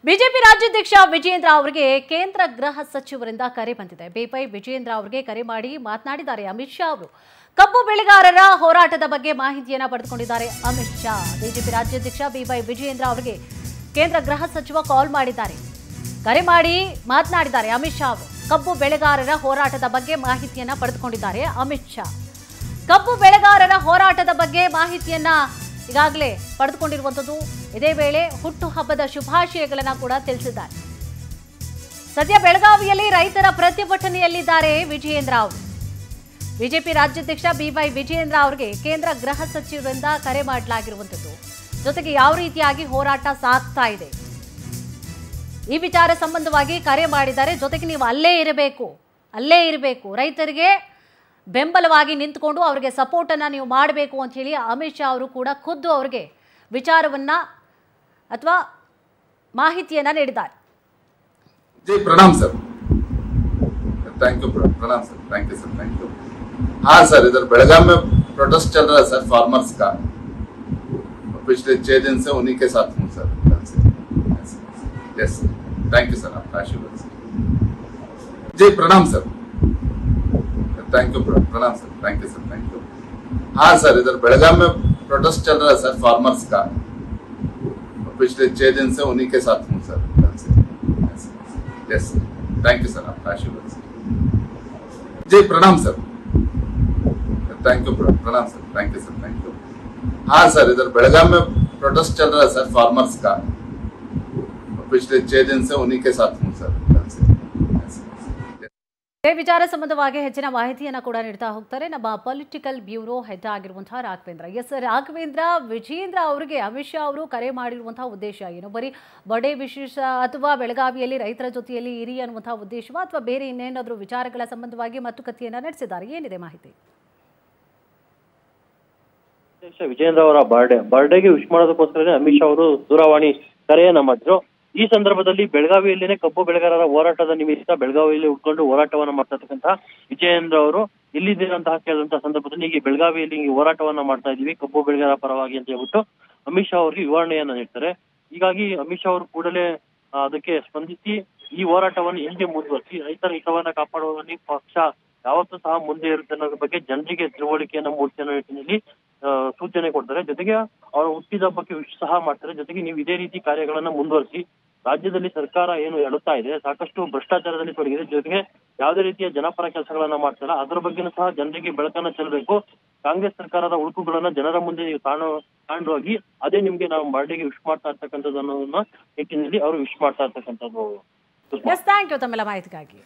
BJP ರಾಜ್ಯಾಧ್ಯಕ್ಷ ವಿಜಯೇಂದ್ರ ಅವರಿಗೆ ಕೇಂದ್ರ ಗೃಹ ಸಚಿವರಿಂದ ಕರೆ ಬಂದಿದೆ. ಬಿವೈ ವಿಜಯೇಂದ್ರ ಅವರಿಗೆ ಕರೆ ಮಾಡಿ ಮಾತನಾಡಿದ್ದಾರೆ ಅಮಿತ್ ಶಾ ಅವರು. ಕಬ್ಬು ಬೆಳೆಗಾರರ ಹೋರಾಟದ ಬಗ್ಗೆ ಮಾಹಿತಿಯನ್ನ ಪಡೆದುಕೊಂಡಿದ್ದಾರೆ ಅಮಿತ್ ಶಾ. ಬಿಜೆಪಿ ರಾಜ್ಯಾಧ್ಯಕ್ಷ ಬಿವೈ ವಿಜಯೇಂದ್ರ ಅವರಿಗೆ ಕೇಂದ್ರ ಗೃಹ ಸಚಿವ ಕಾಲ್ ಮಾಡಿದ್ದಾರೆ. ಕರೆ ಮಾಡಿ ಮಾತನಾಡಿದ್ದಾರೆ ಅಮಿತ್ ಶಾ ಅವರು. ಕಬ್ಬು ಬೆಳೆಗಾರರ ಹೋರಾಟದ ಬಗ್ಗೆ ಮಾಹಿತಿಯನ್ನ ಪಡೆದುಕೊಂಡಿದ್ದಾರೆ ಅಮಿತ್ ಶಾ. ಕಬ್ಬು ಬೆಳೆಗಾರರ ಹೋರಾಟದ ಬಗ್ಗೆ ಮಾಹಿತಿಯನ್ನ ಈಗಾಗಲೇ ಪಡೆದುಕೊಂಡಿರುವಂಥದ್ದು. ಇದೇ ವೇಳೆ ಹುಟ್ಟುಹಬ್ಬದ ಶುಭಾಶಯಗಳನ್ನು ಕೂಡ ತಿಳಿಸಿದ್ದಾರೆ. ಸದ್ಯ ಬೆಳಗಾವಿಯಲ್ಲಿ ರೈತರ ಪ್ರತಿಭಟನೆಯಲ್ಲಿದ್ದಾರೆ ವಿಜಯೇಂದ್ರ ಅವರು. ಬಿಜೆಪಿ ರಾಜ್ಯಾಧ್ಯಕ್ಷ ಬಿವೈ ವಿಜಯೇಂದ್ರ ಅವರಿಗೆ ಕೇಂದ್ರ ಗೃಹ ಸಚಿವರಿಂದ ಕರೆ ಮಾಡಲಾಗಿರುವಂಥದ್ದು. ಜೊತೆಗೆ ಯಾವ ರೀತಿಯಾಗಿ ಹೋರಾಟ ಸಾಗ್ತಾ ಇದೆ ಈ ವಿಚಾರ ಸಂಬಂಧವಾಗಿ ಕರೆ ಮಾಡಿದ್ದಾರೆ. ಜೊತೆಗೆ ನೀವು ಅಲ್ಲೇ ಇರಬೇಕು, ರೈತರಿಗೆ ಬೆಂಬಲವಾಗಿ ನಿಂತುಕೊಂಡು ಅವರಿಗೆ ಸಪೋರ್ಟ್ ಅನ್ನ ನೀವು ಮಾಡಬೇಕು ಅಂತ ಹೇಳಿ ಅಮಿತ್ ಶಾ ಅವರು ಕೂಡ ಖುದ್ದು ಅವರಿಗೆ ವಿಚಾರವನ್ನ ಅಥವಾ ಮಾಹಿತಿಯನ್ನ ನೀಡಿದ್ದಾರೆ. जी प्रणाम सर, थैंक यू, प्रणाम sir, thank you sir, thank you. हाँ सर, इधर बेलगाम में प्रोटेस्ट चल रहा है सर फार्मर्स का। पिछले 6 दिन से उन्हीं के साथ हूँ sir. Yes sir, thank you sir, आपका आशीर्वाद सर। जी प्रणाम सर, थैंक यू, प्रणाम sir, thank you sir, thank you. हाँ सर, इधर बेलगाम में प्रोटेस्ट चल रहा है सर फार्मर्स का। पिछले 6 दिन से उन्हीं के साथ हूँ sir. Yes sir, thank you sir, आपका आशीर्वाद सर। जी प्रणाम सर, थैंक यू, प्रणाम sir, thank you sir, thank you. हाँ सर, इधर बेलगाम में प्रोटेस्ट चल रहा है सर फार्मर्स का। पिछले 6 दिन से उन्हीं के साथ हूँ सर। ಇದೇ ವಿಚಾರ ಸಂಬಂಧವಾಗಿ ಹೆಚ್ಚಿನ ಮಾಹಿತಿಯನ್ನು ಕೂಡ ನೀಡ್ತಾ ಹೋಗ್ತಾರೆ ನಮ್ಮ ಪೊಲಿಟಿಕಲ್ ಬ್ಯೂರೋ ಹೆಡ್ ಆಗಿರುವಂತಹ ರಾಘವೇಂದ್ರ. ಎಸ್ ರಾಘವೇಂದ್ರ, ವಿಜಯೇಂದ್ರ ಅವರಿಗೆ ಅಮಿತ್ ಶಾ ಅವರು ಕರೆ ಮಾಡಿರುವಂತಹ ಉದ್ದೇಶ ಏನು? ಬರೀ ಬರ್ಡೇ ವಿಶೇಷ ಅಥವಾ ಬೆಳಗಾವಿಯಲ್ಲಿ ರೈತರ ಜೊತೆಯಲ್ಲಿ ಇರಿ ಅನ್ನುವಂತಹ ಉದ್ದೇಶವಾ ಅಥವಾ ಬೇರೆ ಇನ್ನೇನಾದರೂ ವಿಚಾರಗಳ ಸಂಬಂಧವಾಗಿ ಮಾತುಕತೆಯನ್ನ ನಡೆಸಿದ್ದಾರೆ? ಏನಿದೆ ಮಾಹಿತಿ? ವಿಜಯೇಂದ್ರ ಅವರ ಬರ್ಡೇಗೆ ವಿಶ್ ಮಾಡೋದಕ್ಕೋಸ್ಕರ ಅಮಿತ್ ಶಾ ಅವರು ದೂರವಾಣಿ ಕರೆಯನ್ನ ಮಾಡಿದ್ರು. ಈ ಸಂದರ್ಭದಲ್ಲಿ ಬೆಳಗಾವಿಯಲ್ಲೇನೆ ಕಬ್ಬು ಬೆಳೆಗಾರರ ಹೋರಾಟದ ನಿಮಿತ್ತ ಬೆಳಗಾವಿಯಲ್ಲಿ ಉಟ್ಕೊಂಡು ಹೋರಾಟವನ್ನ ಮಾಡ್ತಾ ವಿಜಯೇಂದ್ರ ಅವರು ಇಲ್ಲಿದ್ದೀರಂತಹ ಕೇಳಿದಂತಹ ಸಂದರ್ಭದಲ್ಲಿ ಈಗ ಬೆಳಗಾವಿಯಲ್ಲಿ ಹೋರಾಟವನ್ನ ಮಾಡ್ತಾ ಇದೀವಿ ಕಬ್ಬು ಬೆಳೆಗಾರರ ಪರವಾಗಿ ಅಂತ ಹೇಳ್ಬಿಟ್ಟು ಅಮಿತ್ ಶಾ ಅವರಿಗೆ ವಿವರಣೆಯನ್ನ ನೀಡ್ತಾರೆ. ಹೀಗಾಗಿ ಅಮಿತ್ ಶಾ ಅವರು ಕೂಡಲೇ ಅದಕ್ಕೆ ಸ್ಪಂದಿಸಿ ಈ ಹೋರಾಟವನ್ನು ಹಿಂದೆ ಮುಂದುವರಿಸಿ ರೈತರ ಹಿತವನ್ನ ಕಾಪಾಡುವಲ್ಲಿ ಪಕ್ಷ ಯಾವತ್ತೂ ಸಹ ಮುಂದೆ ಇರುತ್ತೆ ಅನ್ನೋದ್ರ ಬಗ್ಗೆ ಜನರಿಗೆ ತಿಳುವಳಿಕೆಯನ್ನ ಮೂಡಿಸಿ ಅನ್ನೋ ನಿಟ್ಟಿನಲ್ಲಿ ಸೂಚನೆ ಕೊಡ್ತಾರೆ. ಜೊತೆಗೆ ಅವರ ಹುಟ್ಟಿದ ಹಬ್ಬಕ್ಕೆ ವಿಶ್ ಸಹ ಮಾಡ್ತಾರೆ. ಜೊತೆಗೆ ನೀವು ಇದೇ ರೀತಿ ಕಾರ್ಯಗಳನ್ನ ಮುಂದುವರಿಸಿ, ರಾಜ್ಯದಲ್ಲಿ ಸರ್ಕಾರ ಏನು ಎಡುತ್ತಾ ಇದೆ, ಸಾಕಷ್ಟು ಭ್ರಷ್ಟಾಚಾರದಲ್ಲಿ ತೊಡಗಿದೆ, ಜೊತೆಗೆ ಯಾವುದೇ ರೀತಿಯ ಜನಪರ ಕೆಲಸಗಳನ್ನ ಮಾಡ್ತಾರ ಅದ್ರ ಬಗ್ಗೆನೂ ಸಹ ಜನರಿಗೆ ಬೆಳಕನ್ನ ಚೆಲ್ಲಬೇಕು. ಕಾಂಗ್ರೆಸ್ ಸರ್ಕಾರದ ಉಳುಕುಗಳನ್ನ ಜನರ ಮುಂದೆ ನೀವು ತಾಂಡೋಗಿ ಅದೇ ನಿಮ್ಗೆ ನಾವು ಬರ್ಡೇಗೆ ವಿಶ್ ಮಾಡ್ತಾ ಇರ್ತಕ್ಕಂಥದ್ದು ಅನ್ನೋದನ್ನ ನಿಟ್ಟಿನಲ್ಲಿ ಅವರು ವಿಶ್ ಮಾಡ್ತಾ ಇರ್ತಕ್ಕಂಥದ್ದು. ಥ್ಯಾಂಕ್ ಯು ತಮ್ಮೆಲ್ಲ ಮಾಹಿತಿಗಾಗಿ.